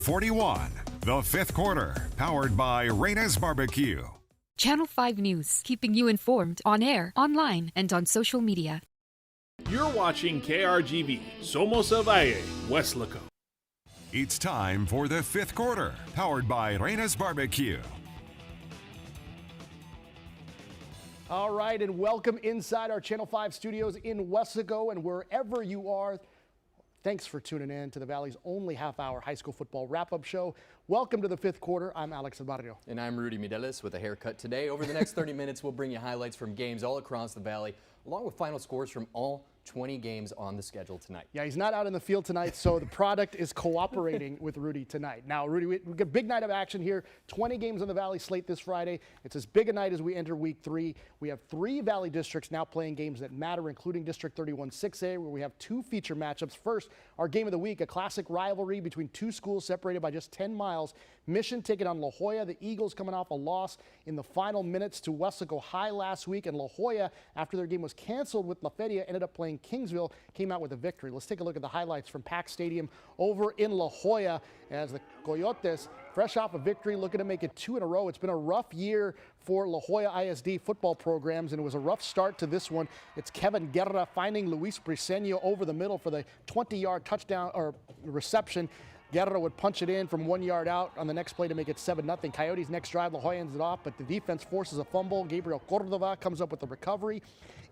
41, the fifth quarter, powered by Reyna's Barbecue. Channel 5 News, keeping you informed on air, online, and on social media. You're watching KRGV, Somos El Valle, Westlaco. It's time for the fifth quarter, powered by Reyna's Barbecue. All right, and welcome inside our Channel 5 studios in Westlaco and wherever you are. Thanks for tuning in to the Valley's only half-hour high school football wrap-up show. Welcome to the fifth quarter. I'm Alex Albarrio. And I'm Rudy Midelis with a haircut today. Over the next 30 minutes, we'll bring you highlights from games all across the Valley, along with final scores from all 20 games on the schedule tonight. Yeah, he's not out in the field tonight, so the product is cooperating with Rudy tonight. Now, Rudy, we get a big night of action here. 20 games on the Valley slate this Friday. It's as big a night as we enter week 3. We have 3 Valley districts now playing games that matter, including District 31 6A, where we have 2 feature matchups. First, our game of the week, a classic rivalry between 2 schools separated by just 10 miles. Mission taking on La Joya. The Eagles coming off a loss in the final minutes to Westlaco High last week, and La Joya, after their game was canceled with La Feria, ended up playing Kingsville, came out with a victory. Let's take a look at the highlights from Pack Stadium over in La Joya as the Coyotes, fresh off a victory, looking to make it 2 in a row. It's been a rough year for La Joya ISD football programs, and it was a rough start to this one. It's Kevin Guerra finding Luis Briseño over the middle for the 20-yard touchdown or reception. Guerra would punch it in from 1 yard out on the next play to make it 7-0. Coyotes' next drive, La Joya ends it off, but the defense forces a fumble. Gabriel Cordova comes up with the recovery.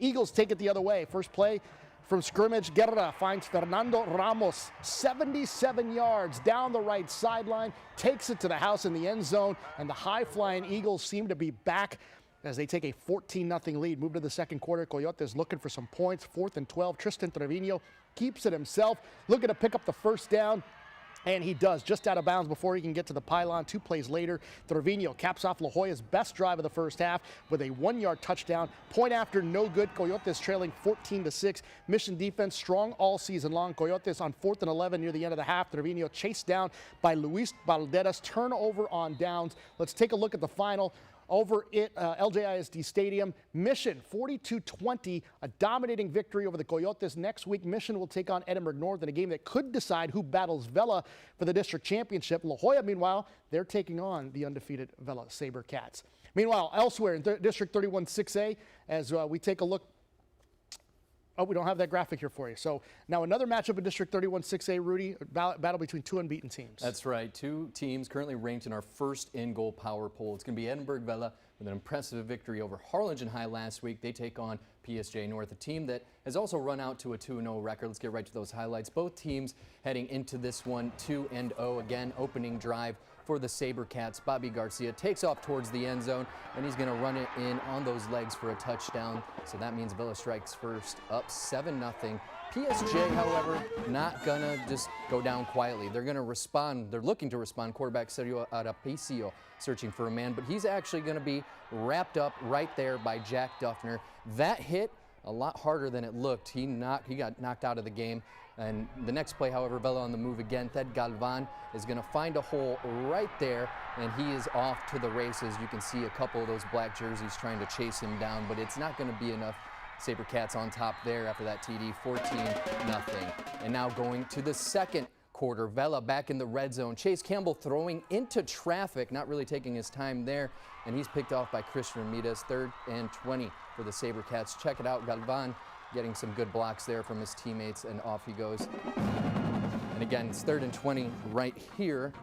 Eagles take it the other way. First play from scrimmage, Guerra finds Fernando Ramos, 77 yards down the right sideline, takes it to the house in the end zone, and the high-flying Eagles seem to be back as they take a 14-0 lead. Move to the second quarter. Coyotes looking for some points. 4th and 12. Tristan Trevino keeps it himself, looking to pick up the first down. And he does, just out of bounds before he can get to the pylon. 2 plays later, Trevino caps off La Joya's best drive of the first half with a 1-yard touchdown. Point after, no good. Coyotes trailing 14-6. Mission defense strong all season long. Coyotes on 4th and 11 near the end of the half. Trevino chased down by Luis Valderas. Turnover on downs. Let's take a look at the final. Over at LJISD Stadium, Mission 42-20, a dominating victory over the Coyotes. Next week, Mission will take on Edinburgh North in a game that could decide who battles Vela for the district championship. La Joya, meanwhile, they're taking on the undefeated Vela SaberCats. Meanwhile, elsewhere in District 31 6A, as we take a look. Oh, we don't have that graphic here for you. So now another matchup in District 31 6A, Rudy, battle between 2 unbeaten teams. That's right. 2 teams currently ranked in our first in-goal power poll. It's going to be Edinburgh Vela with an impressive victory over Harlingen High last week. They take on PSJA North, a team that has also run out to a 2-0 record. Let's get right to those highlights. Both teams heading into this one 2-0. Again, opening drive for the SaberCats. Bobby Garcia takes off towards the end zone, and he's going to run it in on those legs for a touchdown. So that means Vela strikes first, up 7-0. PSJ, however, not going to just go down quietly. They're going to respond. They're looking to respond. Quarterback Sergio Arapicio searching for a man, but he's actually going to be wrapped up right there by Jack Duffner. That hit a lot harder than it looked. He got knocked out of the game. And the next play, however, Vela on the move again. Ted Galvan is going to find a hole right there, and he is off to the races. You can see a couple of those black jerseys trying to chase him down, but it's not going to be enough. SaberCats on top there after that TD, 14-0. And now going to the second quarter, Vela back in the red zone. Chase Campbell throwing into traffic, not really taking his time there, and he's picked off by Christian Ramirez. 3rd and 20 for the SaberCats. Check it out, Galvan getting some good blocks there from his teammates, and off he goes. And again, it's 3rd and 20 right here.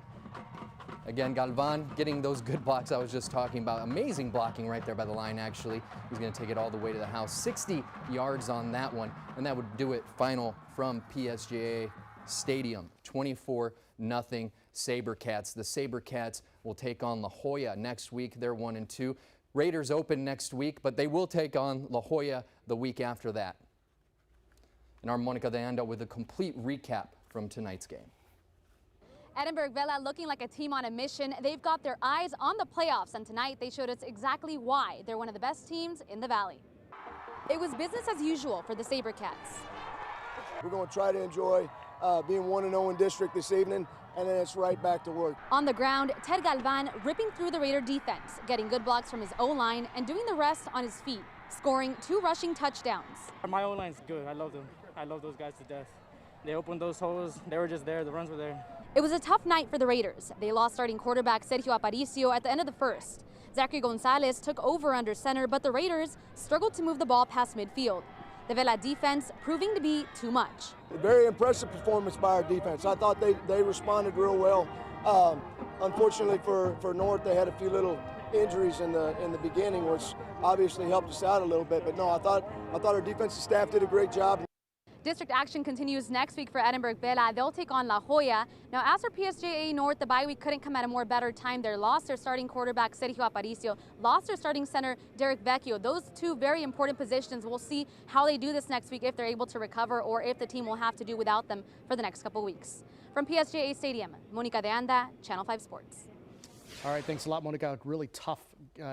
Again, Galvan getting those good blocks I was just talking about. Amazing blocking right there by the line, actually. He's going to take it all the way to the house. 60 yards on that one, and that would do it. Final from PSJA Stadium, 24-0 SaberCats. The SaberCats will take on La Joya next week. They're 1-2. Raiders open next week, but they will take on La Joya the week after that. And our Monica de Anda with a complete recap from tonight's game. Edinburgh Vela looking like a team on a mission. They've got their eyes on the playoffs, and tonight they showed us exactly why they're one of the best teams in the Valley. It was business as usual for the SaberCats. We're going to try to enjoy being 1-0 in district this evening, and then it's right back to work. On the ground, Ted Galvan ripping through the Raider defense, getting good blocks from his O-line and doing the rest on his feet, scoring 2 rushing touchdowns. My O-line's good. I love them. I love those guys to death. They opened those holes. They were just there. The runs were there. It was a tough night for the Raiders. They lost starting quarterback Sergio Aparicio at the end of the first. Zachary Gonzalez took over under center, but the Raiders struggled to move the ball past midfield. The Vela defense proving to be too much. A very impressive performance by our defense. I thought they responded real well. Unfortunately for North, they had a few little injuries in the beginning, which obviously helped us out a little bit. But no, I thought our defensive staff did a great job. District action continues next week for Edinburgh Vela. They'll take on La Joya. Now, as for PSJA North, the bye week couldn't come at a more better time. They lost their starting quarterback, Sergio Aparicio, lost their starting center, Derek Vecchio. Those two very important positions. We'll see how they do this next week, if they're able to recover or if the team will have to do without them for the next couple weeks. From PSJA Stadium, Monica de Anda, Channel 5 Sports. All right, thanks a lot, Monica. Really tough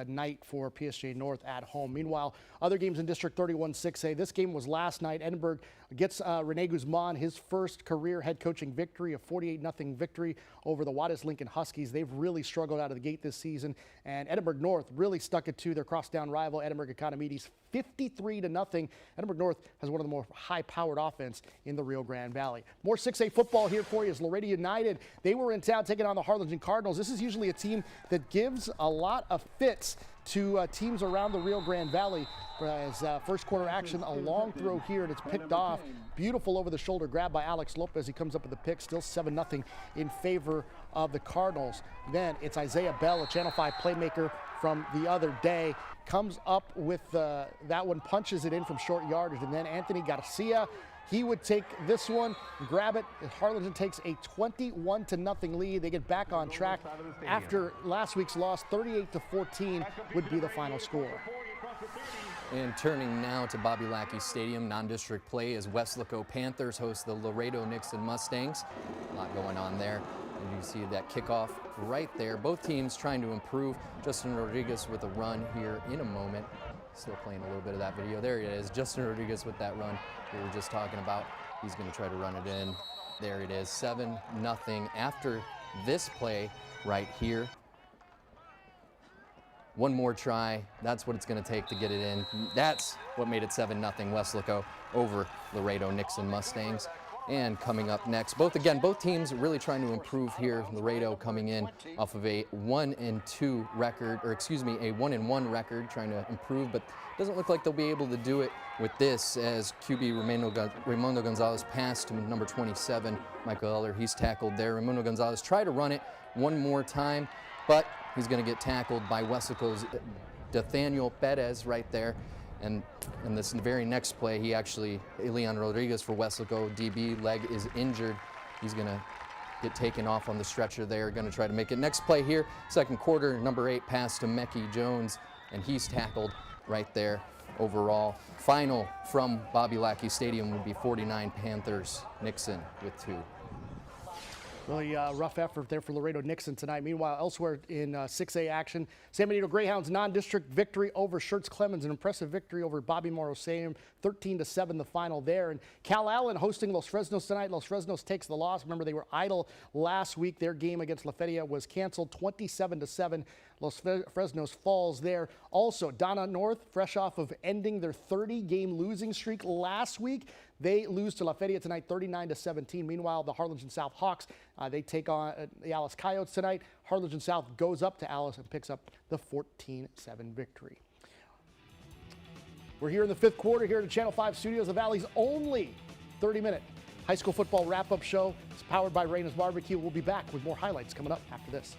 night for PSG North at home. Meanwhile, other games in District 31 6A. This game was last night. Edinburgh gets Rene Guzman his first career head coaching victory, a 48-0 victory over the Juarez Lincoln Huskies. They've really struggled out of the gate this season, and Edinburgh North really stuck it to their crosstown rival, Edinburgh Economides, 53-0. Edinburgh North has one of the more high-powered offense in the Rio Grande Valley. More 6A football here for you as Laredo United. They were in town taking on the Harlingen Cardinals. This is usually a team that gives a lot of fits to teams around the Rio Grande Valley. As first quarter action, a long throw here, and it's picked off. Beautiful over-the-shoulder grab by Alex Lopez. He comes up with the pick, still 7-0 in favor of the Cardinals. Then it's Isaiah Bell, a Channel 5 playmaker from the other day, comes up with that one, punches it in from short yardage, and then Anthony Garcia, he would take this one, grab it. Harlingen takes a 21-0 lead. They get back on track after last week's loss. 38-14 would be the final score. And turning now to Bobby Lackey Stadium, non-district play as Weslaco Panthers host the Laredo Nixon Mustangs. A lot going on there. And you see that kickoff right there. Both teams trying to improve. Justin Rodriguez with a run here in a moment. Still playing a little bit of that video. There it is, Justin Rodriguez with that run we were just talking about. He's going to try to run it in. There it is, 7-0 after this play right here. One more try. That's what it's going to take to get it in. That's what made it 7-0 Weslaco over Laredo Nixon Mustangs. And coming up next, both teams really trying to improve here. Laredo coming in off of a 1-2 record, or excuse me, a 1-1 record, trying to improve, but doesn't look like they'll be able to do it with this as QB Raimundo Gonzalez passed to number 27, Michael Eller. He's tackled there. Raimundo Gonzalez tried to run it one more time, but he's going to get tackled by Weslaco's Nathaniel Perez right there. And in this very next play, Elian Rodriguez for Weslaco, DB, leg is injured. He's going to get taken off on the stretcher there, going to try to make it. Next play here, second quarter, number 8 pass to Mecky Jones, and he's tackled right there overall. Final from Bobby Lackey Stadium would be 49 Panthers, Nixon with 2. Really rough effort there for Laredo Nixon tonight. Meanwhile, elsewhere in 6A action, San Benito Greyhounds non-district victory over Schertz Clemens, an impressive victory over Bobby Moroseum, 13-7 the final there. And Cal Allen hosting Los Fresnos tonight. Los Fresnos takes the loss. Remember, they were idle last week. Their game against La Feria was canceled, 27-7. Los Fresnos falls there. Also, Donna North, fresh off of ending their 30-game losing streak last week, they lose to La Feria tonight, 39-17. Meanwhile, the Harlingen South Hawks, they take on the Alice Coyotes tonight. Harlingen South goes up to Alice and picks up the 14-7 victory. We're here in the 5th quarter here at the Channel 5 studios, the Valley's only 30-minute high school football wrap-up show. It's powered by Reyna's Barbecue. We'll be back with more highlights coming up after this.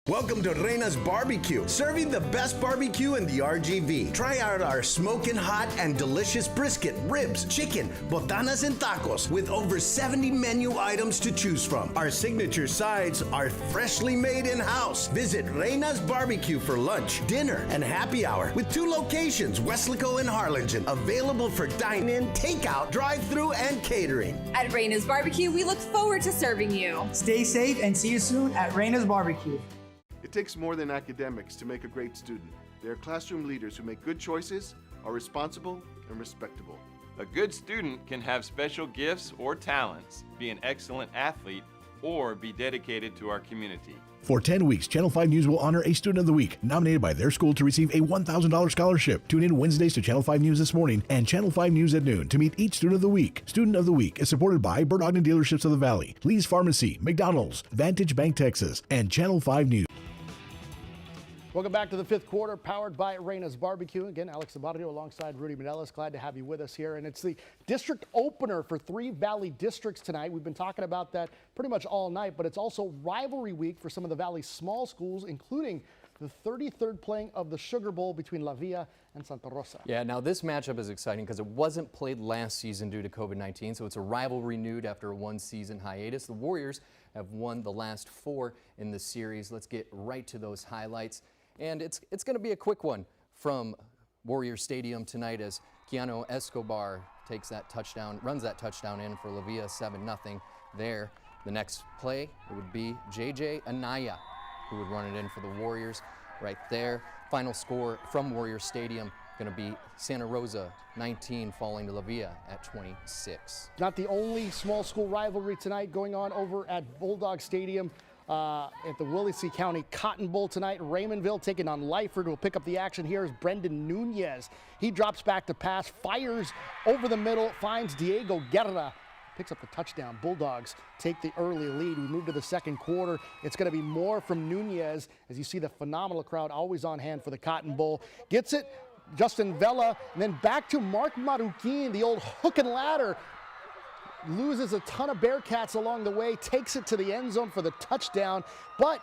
Welcome to Reyna's Barbecue, serving the best barbecue in the RGV. Try out our smoking hot and delicious brisket, ribs, chicken, botanas, and tacos with over 70 menu items to choose from. Our signature sides are freshly made in-house. Visit Reyna's Barbecue for lunch, dinner, and happy hour with 2 locations, Weslaco and Harlingen, available for dine-in, takeout, drive-through, and catering. At Reyna's Barbecue, we look forward to serving you. Stay safe and see you soon at Reyna's Barbecue. It takes more than academics to make a great student. They are classroom leaders who make good choices, are responsible, and respectable. A good student can have special gifts or talents, be an excellent athlete, or be dedicated to our community. For 10 weeks, Channel 5 News will honor a Student of the Week nominated by their school to receive a $1,000 scholarship. Tune in Wednesdays to Channel 5 News This Morning and Channel 5 News at noon to meet each Student of the Week. Student of the Week is supported by Bert Ogden Dealerships of the Valley, Lee's Pharmacy, McDonald's, Vantage Bank Texas, and Channel 5 News. Welcome back to the fifth quarter, powered by Reyna's Barbecue. Again, Alex Zabarrio alongside Rudy Menelas. Glad to have you with us here. And it's the district opener for 3 Valley districts tonight. We've been talking about that pretty much all night, but it's also rivalry week for some of the Valley's small schools, including the 33rd playing of the Sugar Bowl between La Villa and Santa Rosa. Yeah, now this matchup is exciting because it wasn't played last season due to COVID-19, so it's a rivalry renewed after a one-season hiatus. The Warriors have won the last 4 in the series. Let's get right to those highlights. And it's going to be a quick one from Warrior Stadium tonight as Keanu Escobar takes that touchdown, runs that touchdown in for La Villa 7-0 there. The next play, it would be JJ Anaya who would run it in for the Warriors right there. Final score from Warrior Stadium going to be Santa Rosa 19 falling to La Villa at 26. Not the only small school rivalry tonight going on over at Bulldog Stadium. At the Willacy County Cotton Bowl tonight, Raymondville taking on Lyford. Will pick up the action here is Brendan Nunez. He drops back to pass, fires over the middle, finds Diego Guerra, picks up the touchdown. Bulldogs take the early lead. We move to the second quarter. It's going to be more from Nunez as you see the phenomenal crowd always on hand for the Cotton Bowl. Gets it, Justin Vela, and then back to Mark Maruquin, the old hook and ladder. Loses a ton of Bearcats along the way, takes it to the end zone for the touchdown, but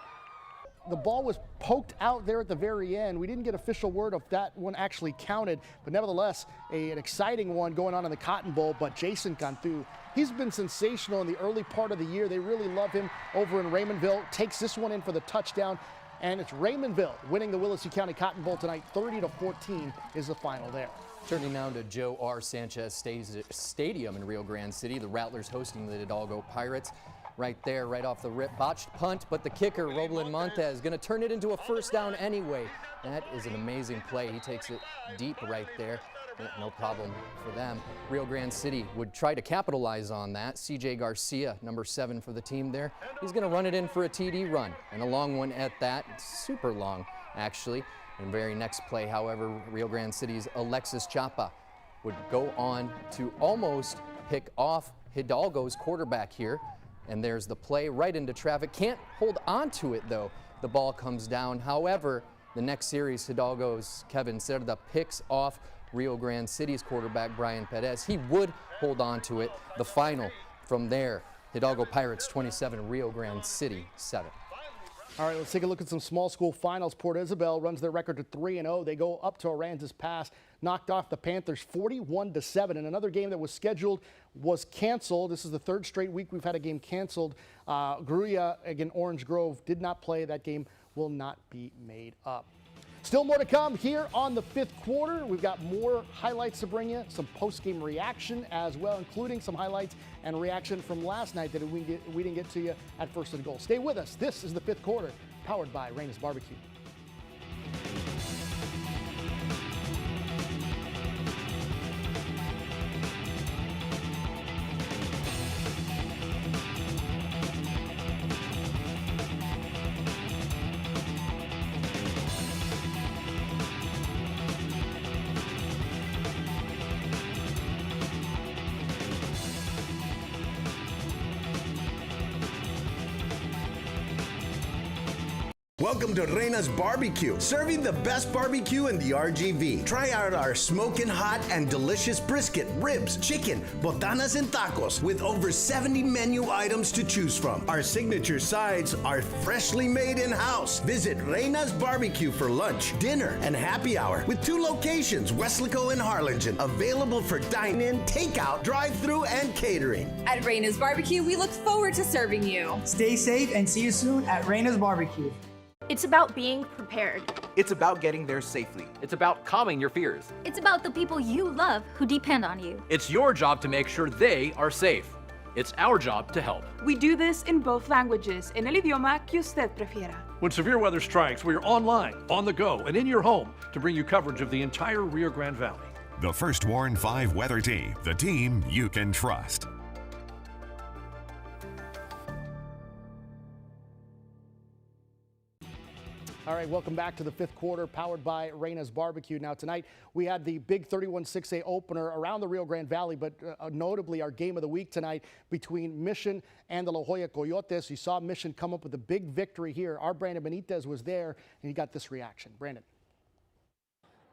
the ball was poked out there at the very end. We didn't get official word if that one actually counted, but nevertheless, an exciting one going on in the Cotton Bowl. But Jason Cantu, he's been sensational in the early part of the year. They really love him over in Raymondville. Takes this one in for the touchdown, and it's Raymondville winning the Willacy County Cotton Bowl tonight. 30-14 is the final there. Turning now to Joe R. Sanchez Stadium in Rio Grande City. The Rattlers hosting the Hidalgo Pirates. Right there, right off the rip. Botched punt, but the kicker, Roblin Montez, going to turn it into a first down anyway. That is an amazing play. He takes it deep right there. No problem for them. Rio Grande City would try to capitalize on that. CJ Garcia, number 7 for the team there. He's going to run it in for a TD run, and a long one at that. Super long, actually. And very next play, however, Rio Grande City's Alexis Chapa would go on to almost pick off Hidalgo's quarterback here. And there's the play right into traffic. Can't hold on to it, though. The ball comes down. However, the next series, Hidalgo's Kevin Cerda picks off Rio Grande City's quarterback, Brian Perez. He would hold on to it. The final from there, Hidalgo Pirates 27, Rio Grande City 7. All right, let's take a look at some small school finals. Port Isabel runs their record to 3-0. They go up to Aransas Pass, knocked off the Panthers 41-7. And another game that was scheduled was canceled. This is the 3rd straight week we've had a game canceled. Gruya, again, Orange Grove did not play. That game will not be made up. Still more to come here on the 5th quarter. We've got more highlights to bring you, some post-game reaction as well, including some highlights and reaction from last night that we didn't get to you at First and Goal. Stay with us. This is the 5th quarter, powered by Reyna's Barbecue. Welcome to Reyna's Barbecue, serving the best barbecue in the RGV. Try out our smoking hot and delicious brisket, ribs, chicken, botanas, and tacos with over 70 menu items to choose from. Our signature sides are freshly made in-house. Visit Reyna's Barbecue for lunch, dinner, and happy hour with 2 locations, Weslaco and Harlingen, available for dine-in, takeout, drive-through, and catering. At Reyna's Barbecue, we look forward to serving you. Stay safe and see you soon at Reyna's Barbecue. It's about being prepared. It's about getting there safely. It's about calming your fears. It's about the people you love who depend on you. It's your job to make sure they are safe. It's our job to help. We do this in both languages, en el idioma que usted prefiera. When severe weather strikes, we're online, on the go, and in your home to bring you coverage of the entire Rio Grande Valley. The First Warn 5 weather team, the team you can trust. All right, welcome back to the fifth quarter, powered by Reyna's Barbecue. Now, tonight we had the big 31-6A opener around the Rio Grande Valley, but notably our game of the week tonight between Mission and the La Joya Coyotes. You saw Mission come up with a big victory here. Our Brandon Benitez was there, and he got this reaction. Brandon.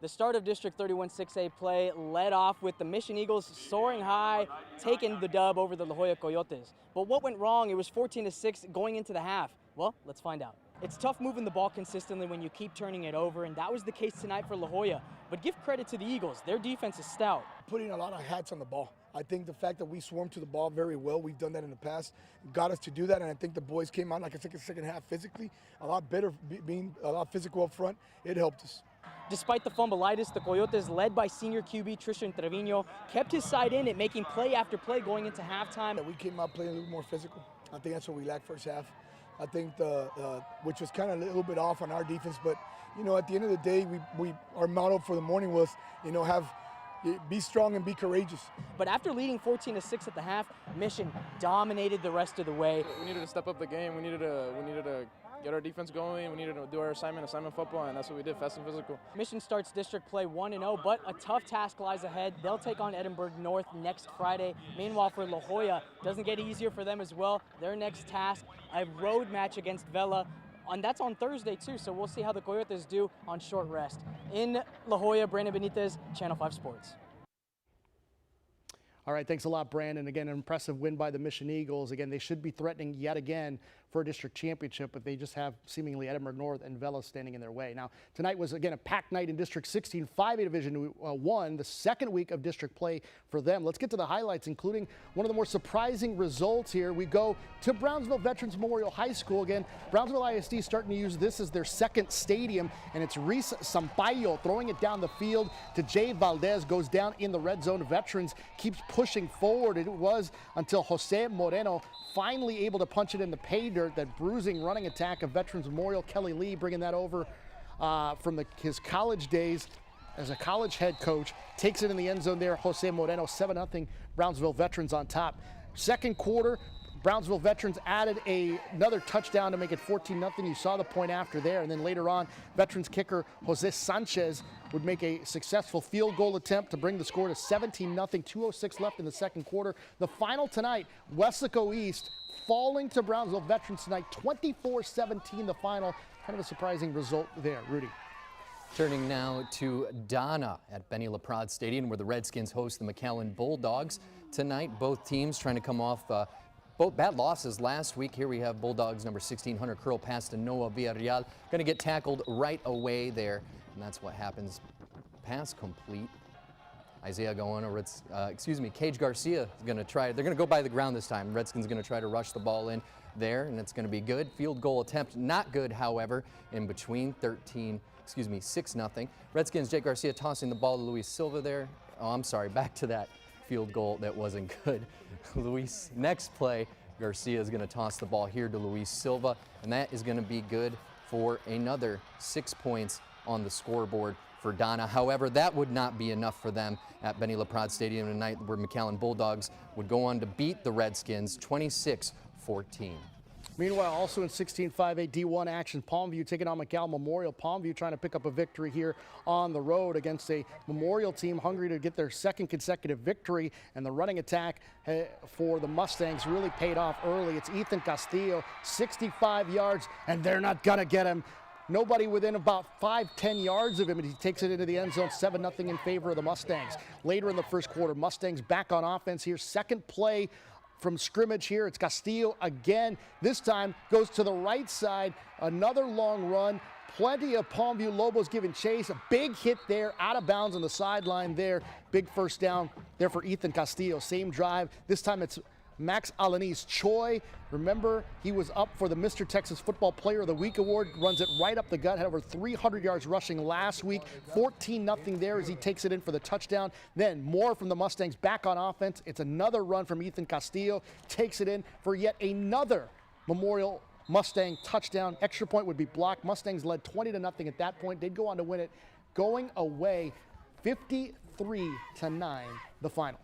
The start of District 31-6A play led off with the Mission Eagles soaring high, taking the dub over the La Joya Coyotes. But what went wrong? It was 14-6 going into the half. Well, let's find out. It's tough moving the ball consistently when you keep turning it over, and that was the case tonight for La Joya. But give credit to the Eagles. Their defense is stout. Putting a lot of hats on the ball. I think the fact that we swarmed to the ball very well, we've done that in the past, got us to do that, and I think the boys came out like a second half physically, a lot better, being a lot physical up front. It helped us. Despite the fumbleitis, the Coyotes, led by senior QB Tristan Trevino, kept his side in it, making play after play going into halftime. We came out playing a little more physical. I think that's what we lacked first half. I think which was kind of a little bit off on our defense, but you know, at the end of the day, our motto for the morning was, you know, be strong and be courageous. But after leading 14-6 at the half, Mission dominated the rest of the way. We needed to step up the game. We needed to get our defense going. We needed to do our assignment football, and that's what we did, fast and physical. Mission starts district play 1-0, but a tough task lies ahead. They'll take on Edinburgh North next Friday. Meanwhile, for La Joya, doesn't get easier for them as well. Their next task, a road match against Vela, and that's on Thursday too, so we'll see how the Coyotes do on short rest. In La Joya, Brandon Benitez, Channel 5 Sports. All right, thanks a lot, Brandon. Again, an impressive win by the Mission Eagles. Again, they should be threatening yet again for a district championship, but they just have seemingly Edinburgh North and Vela standing in their way. Now, tonight was, again, a packed night in District 16, 5A Division 1, the second week of district play for them. Let's get to the highlights, including one of the more surprising results here. We go to Brownsville Veterans Memorial High School. Again, Brownsville ISD starting to use this as their second stadium, and it's Reese Sampaio throwing it down the field to Jay Valdez, goes down in the red zone. Veterans keeps pushing forward. It was until Jose Moreno finally able to punch it in the pay dirt. That bruising running attack of Veterans Memorial. Kelly Lee bringing that over from his college days as a college head coach. Takes it in the end zone there. Jose Moreno, 7-0 Brownsville Veterans on top. Second quarter, Brownsville Veterans added another touchdown to make it 14-0. You saw the point after there. And then later on, Veterans kicker Jose Sanchez would make a successful field goal attempt to bring the score to 17-0. 2:06 left in the second quarter. The final tonight, Weslaco East falling to Brownsville Veterans tonight, 24-17 the final. Kind of a surprising result there. Rudy. Turning now to Donna at Benny LaPrade Stadium, where the Redskins host the McAllen Bulldogs. Tonight, both teams trying to come off both bad losses last week. Here we have Bulldogs number 16, Hunter Curl, pass to Noah Villarreal. Going to get tackled right away there, and that's what happens. Pass complete. Isaiah going, or Cage Garcia is going to try. They're going to go by the ground this time. Redskins going to try to rush the ball in there, and it's going to be good. Field goal attempt, not good, however, in between 6-0. Redskins, Jake Garcia tossing the ball to Luis Silva there. Oh, I'm sorry, back to that field goal that wasn't good. Luis, next play, Garcia is going to toss the ball here to Luis Silva, and that is going to be good for another 6 points on the scoreboard for Donna. However, that would not be enough for them at Benny LaPrade Stadium tonight, where McAllen Bulldogs would go on to beat the Redskins 26-14. Meanwhile, also in 16-5A D1 action, Palmview taking on McAllen Memorial. Palmview trying to pick up a victory here on the road against a Memorial team hungry to get their second consecutive victory, and the running attack for the Mustangs really paid off early. It's Ethan Castillo, 65 yards, and they're not gonna get him. Nobody within about 5-10 yards of him, and he takes it into the end zone, 7-0 in favor of the Mustangs. Later in the first quarter, Mustangs back on offense here. Second play from scrimmage here. It's Castillo again. This time goes to the right side. Another long run. Plenty of Palmview Lobos giving chase. A big hit there, out of bounds on the sideline there. Big first down there for Ethan Castillo. Same drive. This time it's Max Alanis Choi. Remember, he was up for the Mr. Texas Football Player of the Week award. Runs it right up the gut. Had over 300 yards rushing last week. 14-0 there as he takes it in for the touchdown. Then more from the Mustangs back on offense. It's another run from Ethan Castillo. Takes it in for yet another Memorial Mustang touchdown. Extra point would be blocked. Mustangs led 20-0 at that point. They'd go on to win it. Going away 53-9 the final.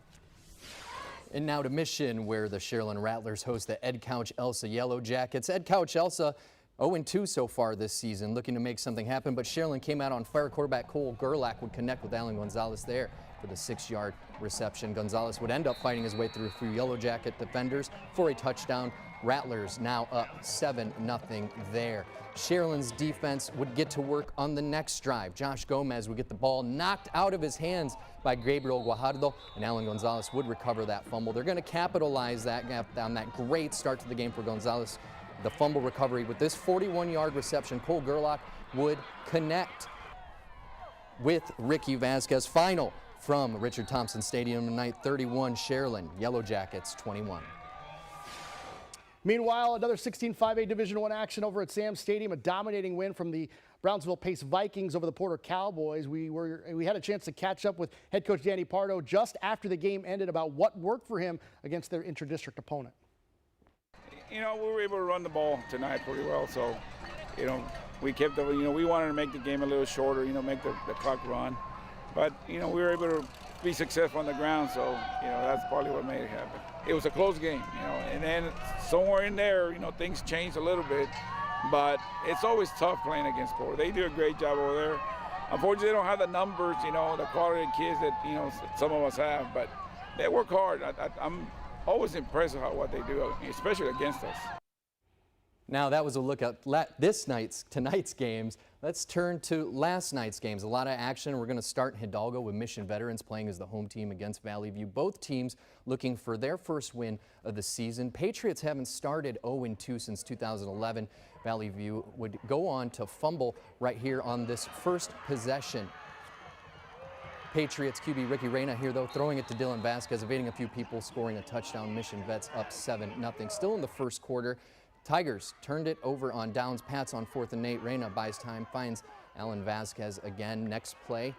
And now to Mission, where the Sherilyn Rattlers host the Ed Couch Elsa Yellow Jackets. Ed Couch Elsa 0-2 so far this season, looking to make something happen, but Sharon came out on fire. Quarterback Cole Gerlach would connect with Alan Gonzalez there for the 6-yard reception. Gonzalez would end up fighting his way through a few Yellow Jacket defenders for a touchdown. Rattlers now up 7-0 there. Sharon's defense would get to work on the next drive. Josh Gomez would get the ball knocked out of his hands by Gabriel Guajardo, and Alan Gonzalez would recover that fumble. They're going to capitalize on that great start to the game for Gonzalez. The fumble recovery with this 41-yard reception, Cole Gerlach would connect with Ricky Vasquez. Final from Richard Thompson Stadium tonight, 31 Sharon, Yellow Jackets 21. Meanwhile, another 16 5A Division I action over at Sam Stadium, a dominating win from the Brownsville Pace Vikings over the Porter Cowboys. We had a chance to catch up with head coach Danny Pardo just after the game ended about what worked for him against their inter-district opponent. You know, we were able to run the ball tonight pretty well, so, you know, we kept the, you know, we wanted to make the game a little shorter, you know, make the clock run. But, you know, we were able to be successful on the ground, so, you know, that's probably what made it happen. It was a close game, you know, and then somewhere in there, you know, things changed a little bit, but it's always tough playing against Porter. They do a great job over there. Unfortunately, they don't have the numbers, you know, the quality of kids that, you know, some of us have, but they work hard. I'm always impressed with what they do, especially against us. Now that was a look at tonight's games. Let's turn to last night's games. A lot of action. We're going to start in Hidalgo with Mission Veterans playing as the home team against Valley View. Both teams looking for their first win of the season. Patriots haven't started 0-2 since 2011. Valley View would go on to fumble right here on this first possession. Patriots QB Ricky Reyna here, though, throwing it to Dylan Vasquez, evading a few people, scoring a touchdown. Mission Vets up 7-0. Still in the first quarter. Tigers turned it over on downs. Pats on 4th and 8. Reyna buys time, finds Alan Vasquez again. Next play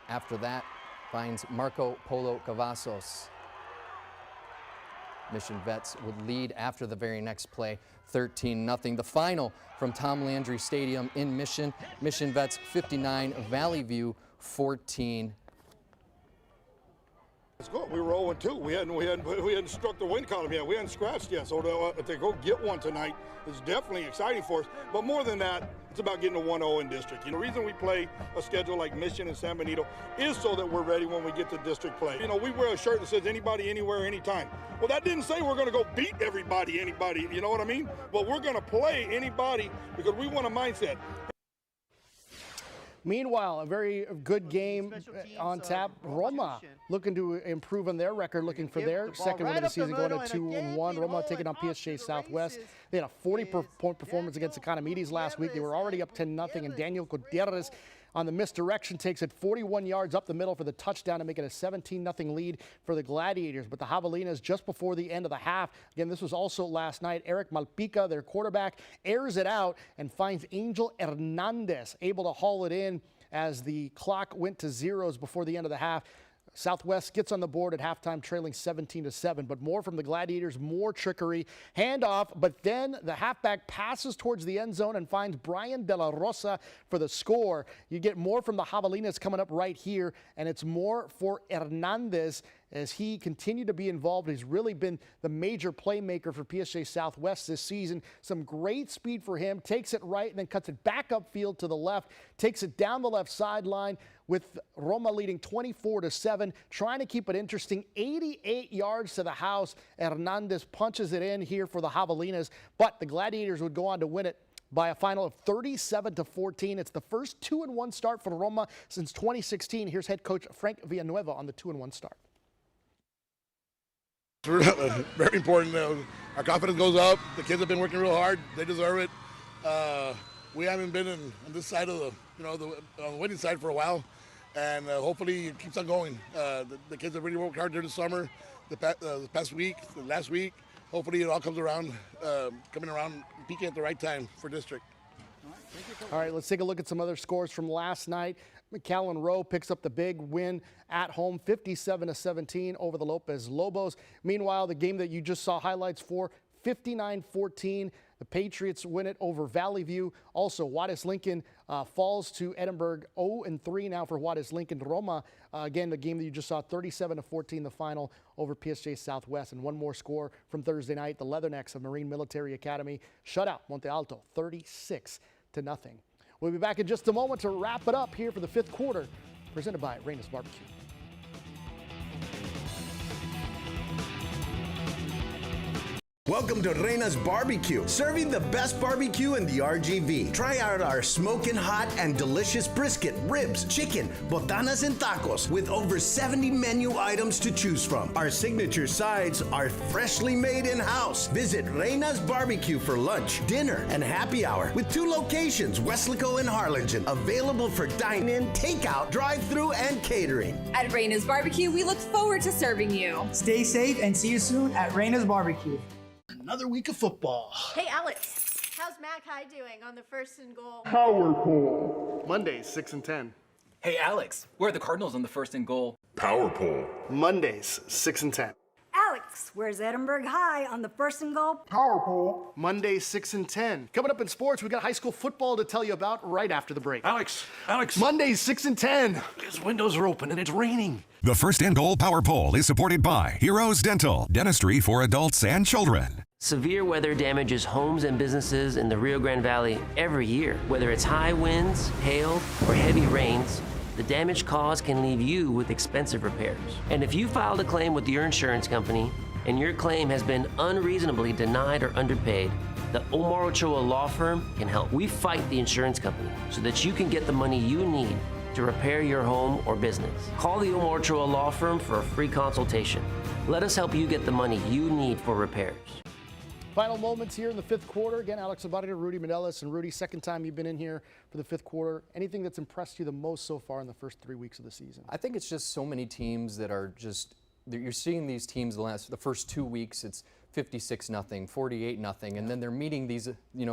after that finds Marco Polo Cavazos. Mission Vets would lead after the very next play, 13-0. The final from Tom Landry Stadium in Mission. Mission Vets 59, Valley View 14. Let's go. We were 0-2. We hadn't struck the win column yet. We hadn't scratched yet. So to go get one tonight is definitely exciting for us. But more than that, it's about getting a 1-0 in district. You know, the reason we play a schedule like Mission and San Benito is so that we're ready when we get to district play. You know, we wear a shirt that says anybody, anywhere, anytime. Well, that didn't say we're going to go beat everybody, anybody. You know what I mean? But we're going to play anybody because we want a mindset. Meanwhile, a very good game on tap. Roma looking to improve on their record, looking for their second win of the season, going to 2-1. Roma taking on PSJA Southwest. They had a 40-point performance against Economides last week. They were already up 10-0, and Daniel Gutierrez on the misdirection takes it 41 yards up the middle for the touchdown to make it a 17-0 lead for the Gladiators. But the Javelinas, just before the end of the half, again, this was also last night, Eric Malpica, their quarterback, airs it out and finds Angel Hernandez able to haul it in as the clock went to zeros before the end of the half. Southwest gets on the board at halftime, trailing 17-7, but more from the Gladiators, more trickery, handoff, but then the halfback passes towards the end zone and finds Brian De La Rosa for the score. You get more from the Javelinas coming up right here, and it's more for Hernandez as he continued to be involved. He's really been the major playmaker for PSJA Southwest this season. Some great speed for him, takes it right and then cuts it back upfield to the left, takes it down the left sideline with Roma leading 24-7, trying to keep it interesting. 88 yards to the house. Hernandez punches it in here for the Javelinas, but the Gladiators would go on to win it by a final of 37-14. It's the first 2-1 start for Roma since 2016. Here's head coach Frank Villanueva on the 2-1 start. It's very important. Our confidence goes up. The kids have been working real hard. They deserve it. We haven't been on this side of on the winning side for a while, and hopefully it keeps on going. The kids have really worked hard during the summer, the last week. Hopefully it all comes around, coming around, peaking at the right time for district. All right, let's take a look at some other scores from last night. McAllen Rowe picks up the big win at home, 57-17 over the Lopez Lobos. Meanwhile, the game that you just saw highlights for, 59-14. The Patriots win it over Valley View. Also, Juarez Lincoln falls to Edinburgh, 0-3 now for Juarez Lincoln. Roma, again, the game that you just saw, 37-14, the final over PSJA Southwest. And one more score from Thursday night, the Leathernecks of Marine Military Academy shut out Monte Alto, 36-0. We'll be back in just a moment to wrap it up here for the fifth quarter, presented by Reyna's Barbecue. Welcome to Reyna's Barbecue, serving the best barbecue in the RGV. Try out our smoking hot and delicious brisket, ribs, chicken, botanas, and tacos with over 70 menu items to choose from. Our signature sides are freshly made in-house. Visit Reyna's Barbecue for lunch, dinner, and happy hour with 2 locations, Weslaco and Harlingen, available for dine-in, takeout, drive-through, and catering. At Reyna's Barbecue, we look forward to serving you. Stay safe and see you soon at Reyna's Barbecue. Another week of football. Hey, Alex, how's Mac High doing on the first and goal? Power Poll. Mondays, 6 and 10. Hey, Alex, where are the Cardinals on the first and goal? Power Poll. Mondays, 6 and 10. Alex, where's Edinburgh High on the first and goal? Power Poll. Mondays, 6 and 10. Coming up in sports, we got high school football to tell you about right after the break. Alex. Mondays, 6 and 10. His windows are open and it's raining. The First and Goal Power Poll is supported by Heroes Dental, dentistry for adults and children. Severe weather damages homes and businesses in the Rio Grande Valley every year. Whether it's high winds, hail, or heavy rains, the damage caused can leave you with expensive repairs. And if you filed a claim with your insurance company and your claim has been unreasonably denied or underpaid, the Omar Ochoa Law Firm can help. We fight the insurance company so that you can get the money you need to repair your home or business. Call the Omar Ochoa Law Firm for a free consultation. Let us help you get the money you need for repairs. Final moments here in the fifth quarter. Again, Alex Abarrio, Rudy Menelas. And Rudy, second time you've been in here for the fifth quarter. Anything that's impressed you the most so far in the first 3 weeks of the season? I think it's just so many teams that are just, you're seeing these teams the first 2 weeks, it's 56-0, 48-0, and then they're meeting these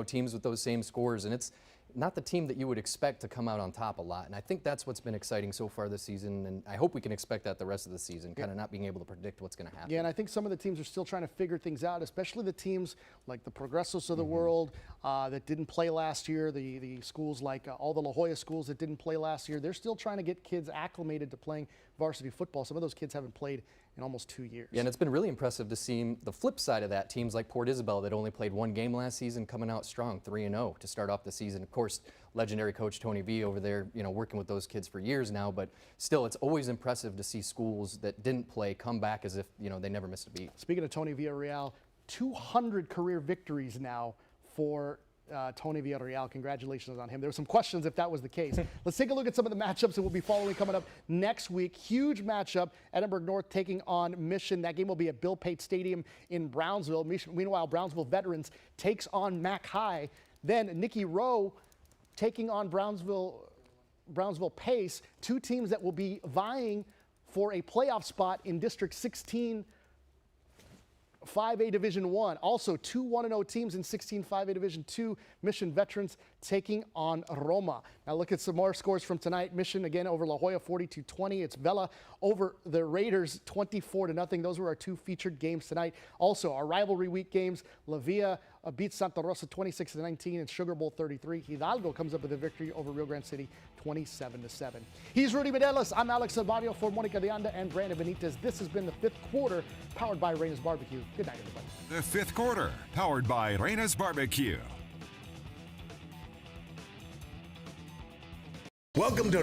teams with those same scores, and it's not the team that you would expect to come out on top a lot. And I think that's what's been exciting so far this season, and I hope we can expect that the rest of the season, kind of not being able to predict what's going to happen. Yeah, and I think some of the teams are still trying to figure things out, especially the teams like the Progresos of the world that didn't play last year, the schools like all the La Jolla schools that didn't play last year. They're still trying to get kids acclimated to playing varsity football. Some of those kids haven't played in almost 2 years. Yeah, and it's been really impressive to see the flip side of that. Teams like Port Isabel that only played 1 game last season coming out strong, 3-0 to start off the season. Of course, legendary coach Tony V over there, working with those kids for years now, but still, it's always impressive to see schools that didn't play come back as if, they never missed a beat. Speaking of Tony Villarreal, 200 career victories now for Tony Villarreal. Congratulations on him. There were some questions if that was the case. Let's take a look at some of the matchups that we'll be following coming up next week. Huge matchup, Edinburgh North taking on Mission. That game will be at Bill Pate Stadium in Brownsville. Meanwhile, Brownsville Veterans takes on Mac High. Then Nicky Rowe taking on Brownsville Pace, 2 teams that will be vying for a playoff spot in District 16 5A Division 1. Also, 2 1-0 teams in 16 5A Division 2. Mission Veterans taking on Roma. Now look at some more scores from tonight. Mission again over La Jolla 42-20. It's Vela over the Raiders 24-0. Those were our 2 featured games tonight. Also, our rivalry week games, La Villa beats Santa Rosa 26-19 and Sugar Bowl 33. Hidalgo comes up with a victory over Rio Grande City 27-7. He's Rudy Menelas. I'm Alex Abarrio for Monica de Anda and Brandon Benitez. This has been the fifth quarter, powered by Reyna's Barbecue. Good night, everybody. The fifth quarter, powered by Reyna's Barbecue. Welcome to